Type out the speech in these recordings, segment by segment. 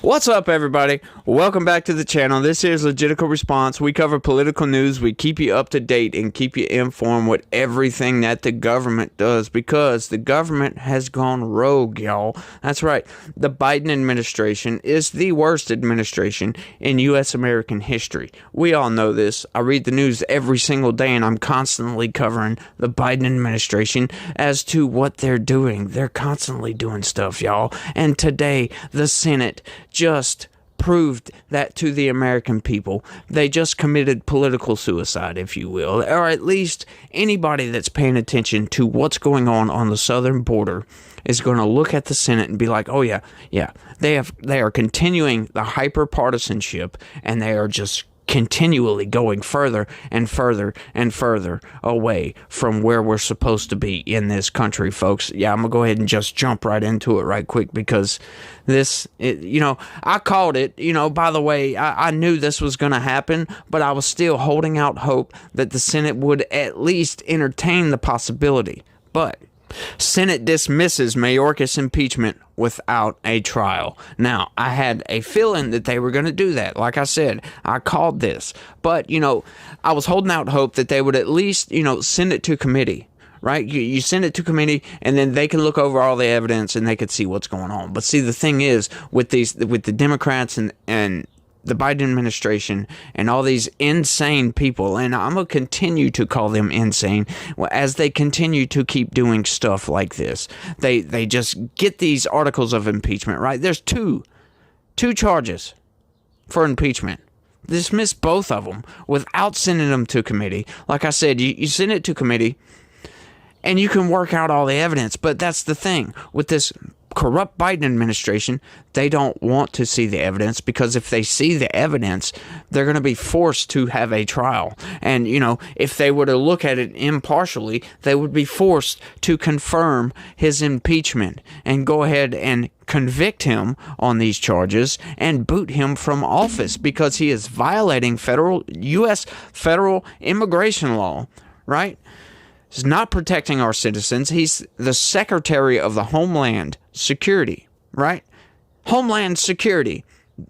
What's up, everybody? Welcome back to the channel. This is Legitical Response. We cover political news. We keep you up to date and keep you informed with everything that the government does, because the government has gone rogue, y'all. That's right. The Biden administration is the worst administration in U.S. American history. We all know this. I read the news every single day, and I'm constantly covering the Biden administration as to what they're doing. They're constantly doing stuff, y'all. And today, the Senate just proved that to the American people. They just committed political suicide, if you will, or at least anybody that's paying attention to what's going on the southern border is going to look at the Senate and be like, oh yeah, they are continuing the hyper-partisanship, and they are just continually going further and further and further away from where we're supposed to be in this country, folks. Yeah, I'm gonna go ahead and just jump right into it right quick, because I called it. By the way, I knew this was gonna happen, but I was still holding out hope that the Senate would at least entertain the possibility. But Senate dismisses Mayorkas impeachment without a trial. Now, I had a feeling that they were going to do that. Like I said, I called this. But, I was holding out hope that they would at least, send it to committee. Right? You send it to committee, and then they can look over all the evidence and they could see what's going on. But see, the thing is, with the Democrats and the Biden administration and all these insane people, and I'm going to continue to call them insane as they continue to keep doing stuff like this. They just get these articles of impeachment, right? There's two charges for impeachment. Dismiss both of them without sending them to committee. Like I said, you send it to committee and you can work out all the evidence. But that's the thing with this corrupt Biden administration. They don't want to see the evidence, because if they see the evidence, they're going to be forced to have a trial. And, if they were to look at it impartially, they would be forced to confirm his impeachment and go ahead and convict him on these charges and boot him from office, because he is violating U.S. federal immigration law, right? He's not protecting our citizens. He's the Secretary of the Homeland Security, right? Homeland Security.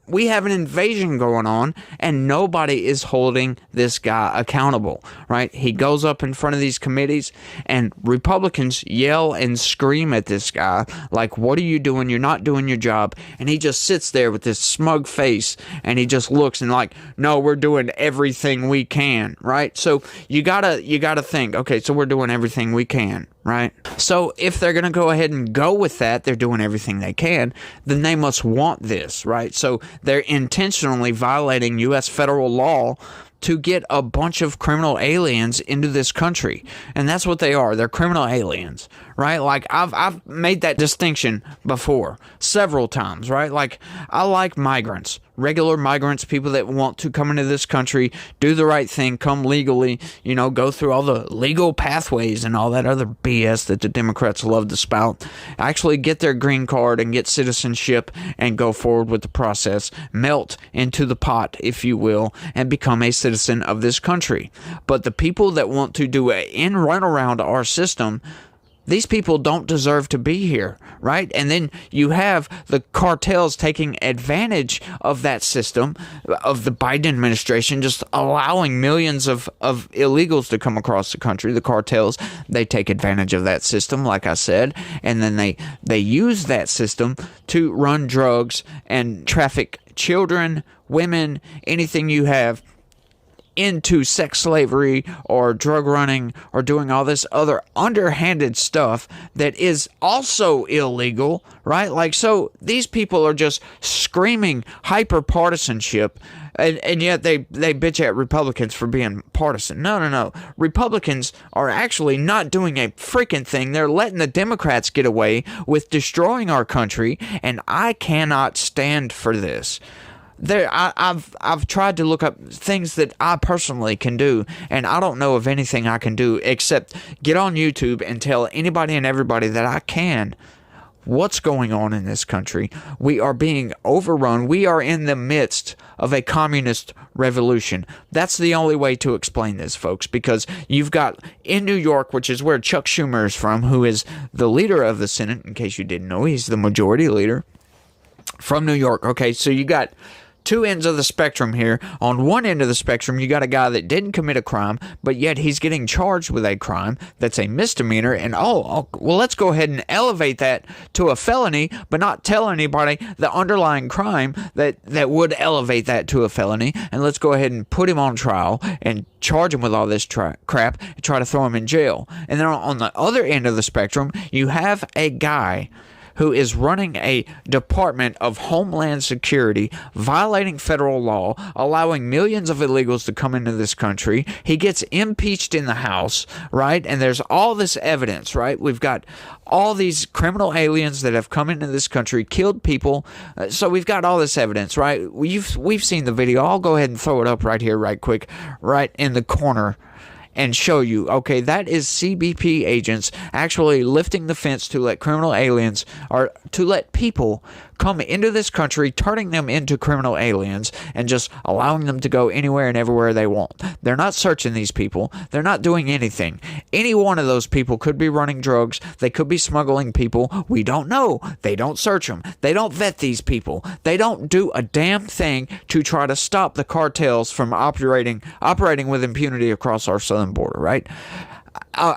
We have an invasion going on, and nobody is holding this guy accountable, right? He goes up in front of these committees, and Republicans yell and scream at this guy, like, what are you doing? You're not doing your job. And he just sits there with this smug face, and he just looks and like, no, we're doing everything we can, right? So you gotta think, okay, so we're doing everything we can, right? So if they're going to go ahead and go with that, they're doing everything they can, then they must want this, right? So they're intentionally violating U.S. federal law to get a bunch of criminal aliens into this country. And that's what they are. They're criminal aliens, right? Like, I've made that distinction before several times, right? Like, I like migrants, regular migrants, people that want to come into this country, do the right thing, come legally, go through all the legal pathways and all that other BS that the Democrats love to spout, actually get their green card and get citizenship and go forward with the process, melt into the pot, if you will, and become a citizen of this country. But the people that want to do an end run around our system, these people don't deserve to be here, right? And then you have the cartels taking advantage of that system, of the Biden administration, just allowing millions of illegals to come across the country. The cartels, they take advantage of that system, like I said, and then they use that system to run drugs and traffic children, women, anything you have, into sex slavery or drug running or doing all this other underhanded stuff that is also illegal, right? Like, so these people are just screaming hyper partisanship, and yet they bitch at Republicans for being partisan. No. Republicans are actually not doing a freaking thing. They're letting the Democrats get away with destroying our country, and I cannot stand for this. I've tried to look up things that I personally can do, and I don't know of anything I can do except get on YouTube and tell anybody and everybody that I can what's going on in this country. We are being overrun. We are in the midst of a communist revolution. That's the only way to explain this, folks, because you've got in New York, which is where Chuck Schumer is from, who is the leader of the Senate. In case you didn't know, he's the majority leader. from New York. Okay, so you got two ends of the spectrum here. On one end of the spectrum, you got a guy that didn't commit a crime, but yet he's getting charged with a crime that's a misdemeanor. And well, let's go ahead and elevate that to a felony, but not tell anybody the underlying crime that would elevate that to a felony. And let's go ahead and put him on trial and charge him with all this crap and try to throw him in jail. And then on the other end of the spectrum, you have a guy who is running a Department of Homeland Security, violating federal law, allowing millions of illegals to come into this country. He gets impeached in the House, right? And there's all this evidence, right? We've got all these criminal aliens that have come into this country, killed people. So we've got all this evidence, right? We've seen the video. I'll go ahead and throw it up right here, right quick, right in the corner, and show you, okay, that is CBP agents actually lifting the fence to let criminal aliens, or to let people come into this country, turning them into criminal aliens and just allowing them to go anywhere and everywhere they want. They're not searching these people. They're not doing anything. Any one of those people could be running drugs. They could be smuggling people. We don't know. They don't search them. They don't vet these people. They don't do a damn thing to try to stop the cartels from operating with impunity across our southern border, right?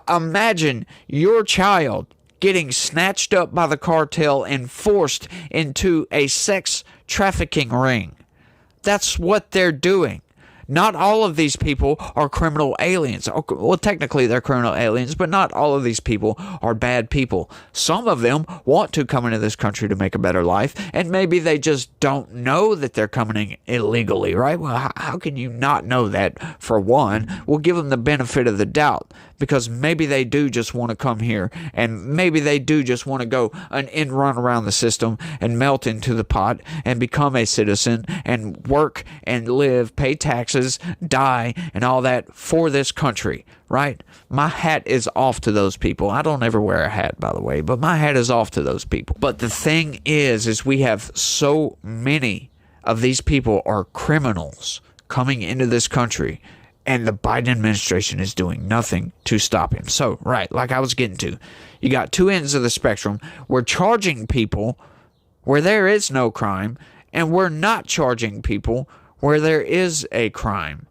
Imagine your child getting snatched up by the cartel and forced into a sex trafficking ring. That's what they're doing. Not all of these people are criminal aliens. Well, technically they're criminal aliens, but not all of these people are bad people. Some of them want to come into this country to make a better life, and maybe they just don't know that they're coming in illegally, right? Well, how can you not know that, for one? We'll give them the benefit of the doubt, because maybe they do just want to come here, and maybe they do just want to go an end run around the system and melt into the pot and become a citizen and work and live, pay taxes, die, and all that for this country, right? My hat is off to those people. I don't ever wear a hat, by the way, but my hat is off to those people. But the thing is we have so many of these people are criminals coming into this country, and the Biden administration is doing nothing to stop him. So, right, like I was getting to, you got two ends of the spectrum. We're charging people where there is no crime, and we're not charging people where there is a crime.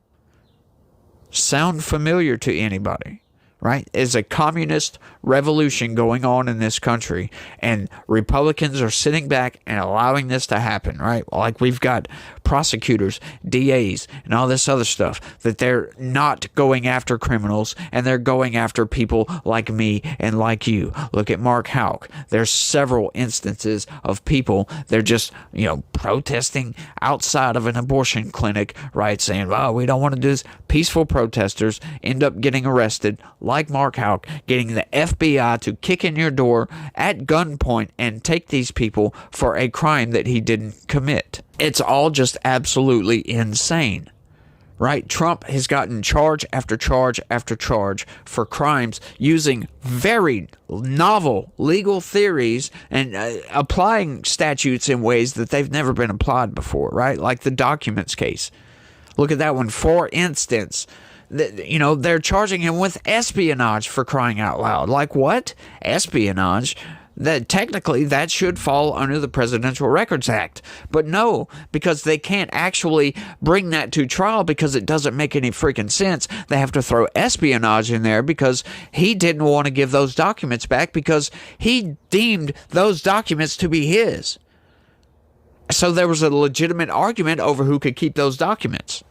Sound familiar to anybody? Right? Is a communist revolution going on in this country, and Republicans are sitting back and allowing this to happen, right? Like we've got prosecutors, DAs, and all this other stuff, that they're not going after criminals, and they're going after people like me and like you. Look at Mark Houck. There's several instances of people, they're just, protesting outside of an abortion clinic, right? Saying, oh, we don't want to do this. Peaceful protesters end up getting arrested, like Mark Houck, getting the FBI to kick in your door at gunpoint and take these people for a crime that he didn't commit. It's all just absolutely insane, right? Trump has gotten charge after charge after charge for crimes using very novel legal theories and applying statutes in ways that they've never been applied before, right? Like the documents case. Look at that one. For instance, they're charging him with espionage, for crying out loud. Like what? Espionage? That technically that should fall under the Presidential Records Act. But no, because they can't actually bring that to trial because it doesn't make any freaking sense. They have to throw espionage in there because he didn't want to give those documents back because he deemed those documents to be his. So there was a legitimate argument over who could keep those documents.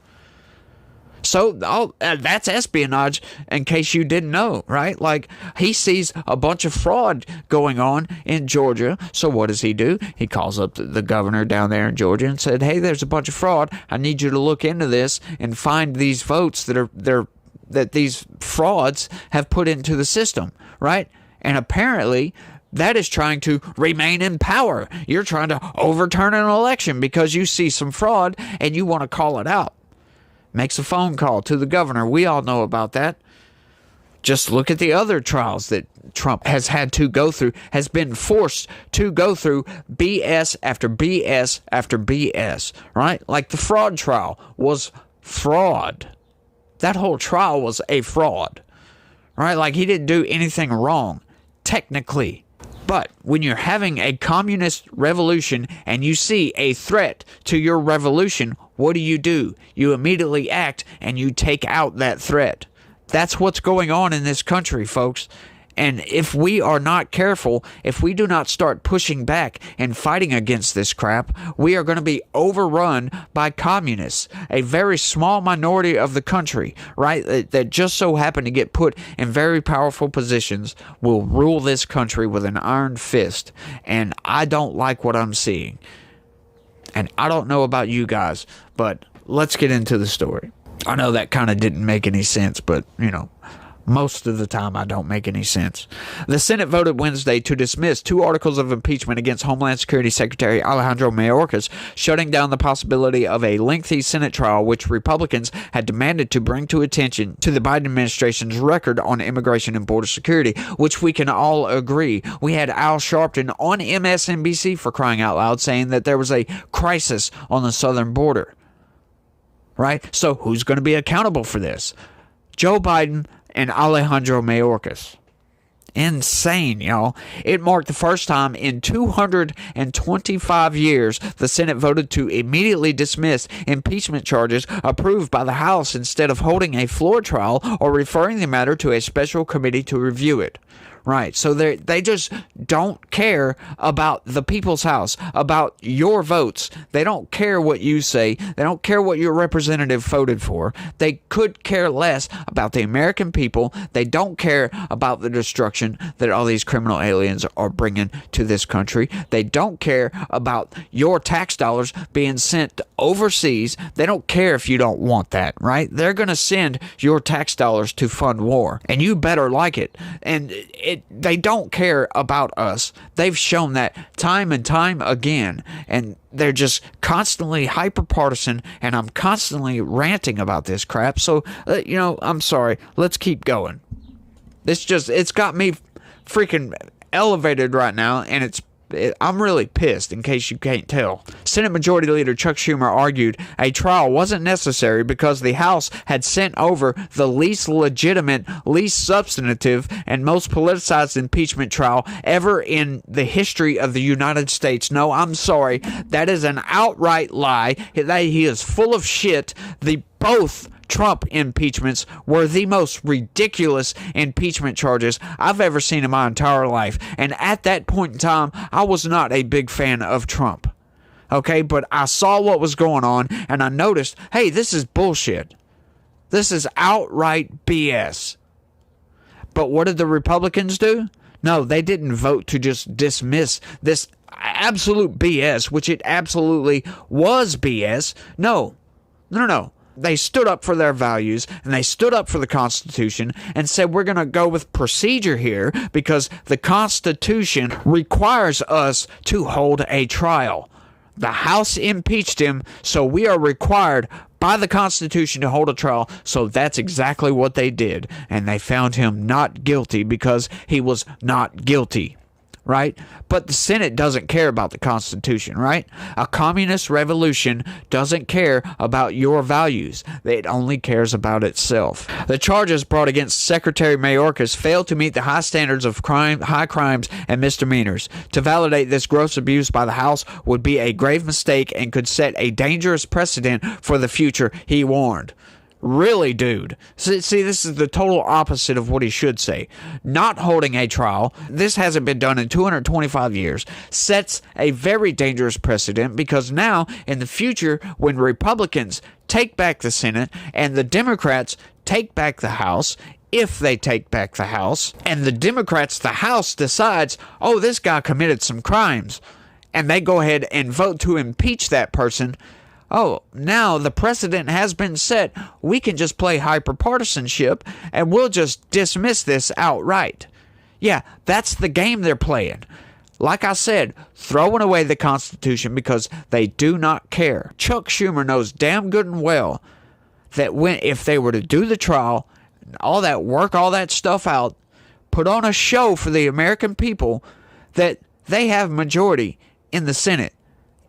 So that's espionage, in case you didn't know, right? Like, he sees a bunch of fraud going on in Georgia. So what does he do? He calls up the governor down there in Georgia and said, hey, there's a bunch of fraud. I need you to look into this and find these votes that these frauds have put into the system, right? And apparently that is trying to remain in power. You're trying to overturn an election because you see some fraud and you want to call it out. Makes a phone call to the governor. We all know about that. Just look at the other trials that Trump has had to go through, has been forced to go through BS after BS after BS, right? Like the fraud trial was fraud. That whole trial was a fraud, right? Like he didn't do anything wrong, technically. But when you're having a communist revolution and you see a threat to your revolution, what do? You immediately act and you take out that threat. That's what's going on in this country, folks. And if we are not careful, if we do not start pushing back and fighting against this crap, we are going to be overrun by communists, a very small minority of the country, right, that just so happen to get put in very powerful positions will rule this country with an iron fist. And I don't like what I'm seeing. And I don't know about you guys, but let's get into the story. I know that kind of didn't make any sense, but, most of the time I don't make any sense. The Senate voted Wednesday to dismiss 2 articles of impeachment against Homeland Security Secretary Alejandro Mayorkas, shutting down the possibility of a lengthy Senate trial which Republicans had demanded to bring to attention to the Biden administration's record on immigration and border security, which we can all agree. We had Al Sharpton on MSNBC, for crying out loud, saying that there was a crisis on the southern border. Right? So who's going to be accountable for this? Joe Biden and Alejandro Mayorkas. Insane, y'all. It marked the first time in 225 years the Senate voted to immediately dismiss impeachment charges approved by the House instead of holding a floor trial or referring the matter to a special committee to review it. Right, so they just don't care about the people's house, about your votes. They don't care what you say. They don't care what your representative voted for. They could care less about the American people. They don't care about the destruction that all these criminal aliens are bringing to this country. They don't care about your tax dollars being sent overseas. They don't care if you don't want that, right? They're going to send your tax dollars to fund war, and you better like it. And they don't care about us. They've shown that time and time again, and they're just constantly hyper-partisan, and I'm constantly ranting about this crap. So, I'm sorry. Let's keep going. It's got me freaking elevated right now, and I'm really pissed, in case you can't tell. Senate Majority Leader Chuck Schumer argued a trial wasn't necessary because the House had sent over the least legitimate, least substantive, and most politicized impeachment trial ever in the history of the United States. No, I'm sorry. That is an outright lie. He is full of shit. Both Trump impeachments were the most ridiculous impeachment charges I've ever seen in my entire life. And at that point in time, I was not a big fan of Trump. Okay, but I saw what was going on and I noticed, hey, this is bullshit. This is outright BS. But what did the Republicans do? No, they didn't vote to just dismiss this absolute BS, which it absolutely was BS. No. They stood up for their values, and they stood up for the Constitution and said, we're going to go with procedure here because the Constitution requires us to hold a trial. The House impeached him, so we are required by the Constitution to hold a trial. So that's exactly what they did. And they found him not guilty because he was not guilty. Right? But the Senate doesn't care about the Constitution, right? A communist revolution doesn't care about your values. It only cares about itself. The charges brought against Secretary Mayorkas failed to meet the high standards of high crimes and misdemeanors. To validate this gross abuse by the House would be a grave mistake and could set a dangerous precedent for the future, he warned. Really, dude? See, this is the total opposite of what he should say. Not holding a trial, this hasn't been done in 225 years, sets a very dangerous precedent because now, in the future, when Republicans take back the Senate and the Democrats take back the House, if they take back the House, and the House decides, oh, this guy committed some crimes, and they go ahead and vote to impeach that person, oh, now the precedent has been set. We can just play hyperpartisanship and we'll just dismiss this outright. Yeah, that's the game they're playing. Like I said, throwing away the Constitution because they do not care. Chuck Schumer knows damn good and well that if they were to do the trial, all that work, all that stuff out, put on a show for the American people that they have majority in the Senate,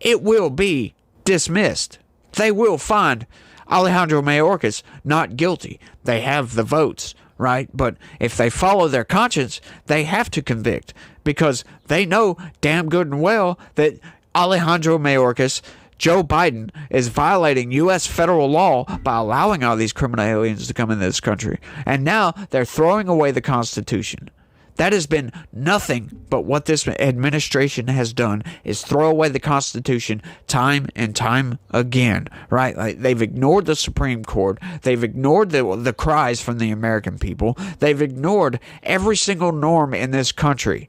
it will be dismissed. They will find Alejandro Mayorkas not guilty. They have the votes, right? But if they follow their conscience, they have to convict because they know damn good and well that Alejandro Mayorkas, Joe Biden, is violating U.S. federal law by allowing all these criminal aliens to come into this country. And now they're throwing away the Constitution. That has been nothing but what this administration has done, is throw away the Constitution time and time again, right? Like, they've ignored the Supreme Court. They've ignored the cries from the American people. They've ignored every single norm in this country,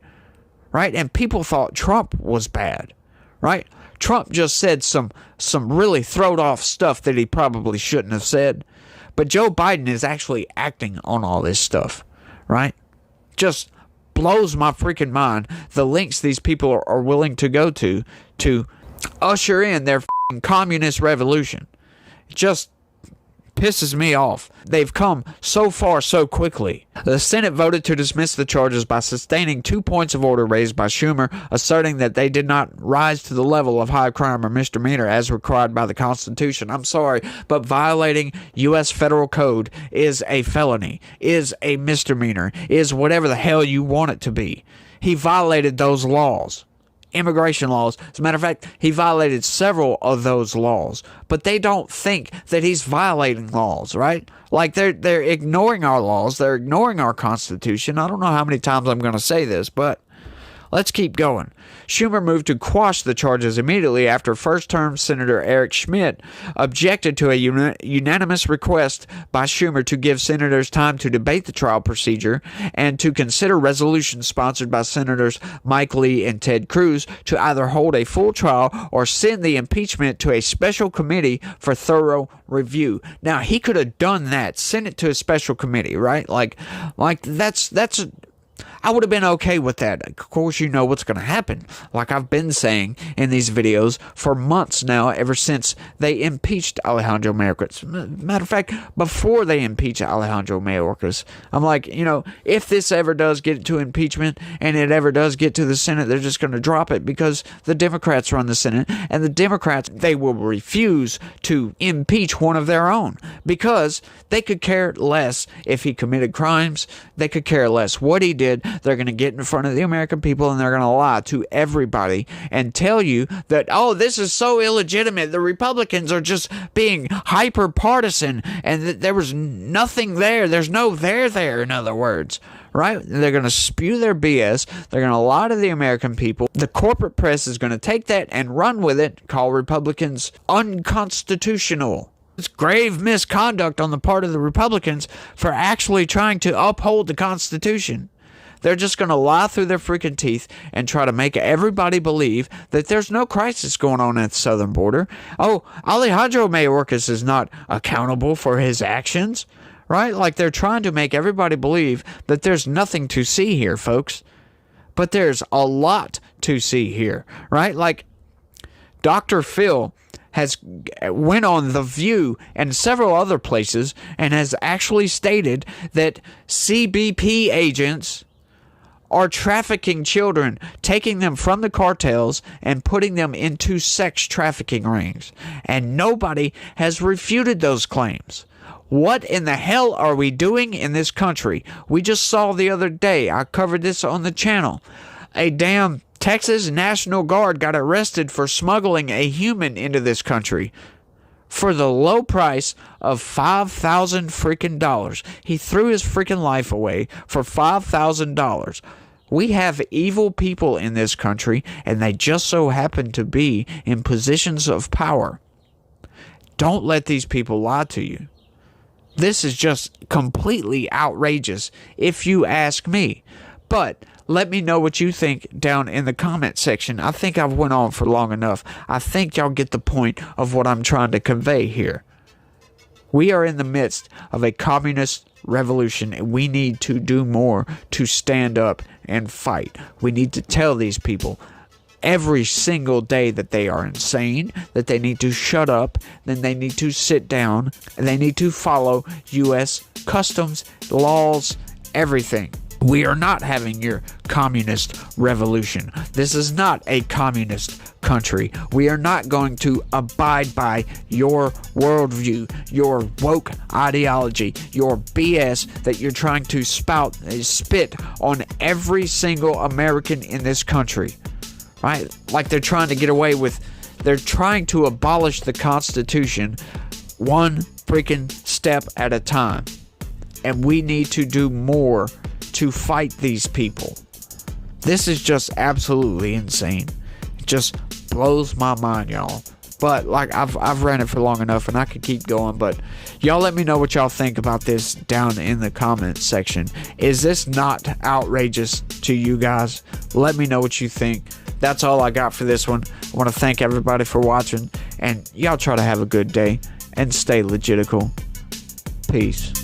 right? And people thought Trump was bad, right? Trump just said some really throwed off stuff that he probably shouldn't have said. But Joe Biden is actually acting on all this stuff, right? Just blows my freaking mind the lengths these people are willing to go to usher in their communist revolution. It just pisses me off. They've come so far so quickly. The Senate voted to dismiss the charges by sustaining 2 points of order raised by Schumer, asserting that they did not rise to the level of high crime or misdemeanor as required by the Constitution. I'm sorry, but violating U.S. federal code is a felony, is a misdemeanor, is whatever the hell you want it to be. He violated those laws. Immigration laws. As a matter of fact, he violated several of those laws, but they don't think that he's violating laws, right? Like, they're ignoring our laws. They're ignoring our Constitution. I don't know how many times I'm going to say this, but let's keep going. Schumer moved to quash the charges immediately after first-term Senator Eric Schmidt objected to a unanimous request by Schumer to give senators time to debate the trial procedure and to consider resolutions sponsored by Senators Mike Lee and Ted Cruz to either hold a full trial or send the impeachment to a special committee for thorough review. Now, he could have done that, sent it to a special committee, right? Like that's I would have been okay with that. Of course, you know what's going to happen. Like I've been saying in these videos for months now, ever since they impeached Alejandro Mayorkas. Matter of fact, before they impeached Alejandro Mayorkas, I'm like, if this ever does get to impeachment and it ever does get to the Senate, they're just going to drop it because the Democrats run the Senate, and the Democrats, they will refuse to impeach one of their own because they could care less if he committed crimes. They could care less what he did. They're going to get in front of the American people and they're going to lie to everybody and tell you that, oh, this is so illegitimate. The Republicans are just being hyper partisan and that there was nothing there. There's no there, in other words. Right? They're going to spew their BS. They're going to lie to the American people. The corporate press is going to take that and run with it, call Republicans unconstitutional. It's grave misconduct on the part of the Republicans for actually trying to uphold the Constitution. They're just going to lie through their freaking teeth and try to make everybody believe that there's no crisis going on at the southern border. Oh, Alejandro Mayorkas is not accountable for his actions, right? Like, they're trying to make everybody believe that there's nothing to see here, folks. But there's a lot to see here, right? Like, Dr. Phil has went on The View and several other places and has actually stated that CBP agents are trafficking children, taking them from the cartels and putting them into sex trafficking rings. And nobody has refuted those claims. What in the hell are we doing in this country? We just saw the other day, I covered this on the channel, a damn Texas National Guard got arrested for smuggling a human into this country for the low price of $5,000 freaking dollars. He threw his freaking life away for $5,000. We have evil people in this country, and they just so happen to be in positions of power. Don't let these people lie to you. This is just completely outrageous, if you ask me. But let me know what you think down in the comment section. I think I've went on for long enough. I think y'all get the point of what I'm trying to convey here. We are in the midst of a communist revolution, and we need to do more to stand up and fight. We need to tell these people every single day that they are insane, that they need to shut up, then they need to sit down, and they need to follow U.S. customs, laws, everything. We are not having your communist revolution. This is not a communist country. We are not going to abide by your worldview, your woke ideology, your BS that you're trying to spit on every single American in this country. Right? Like they're trying to get away with, they're trying to abolish the Constitution one freaking step at a time. And we need to do more to fight these people. This is just absolutely insane. It just blows my mind, y'all. But like I've ran it for long enough and I could keep going, but y'all let me know what y'all think about this down in the comments section. Is this not outrageous to you guys? Let me know what you think. That's all I got for this one. I want to thank everybody for watching, and y'all try to have a good day and stay legitical. Peace.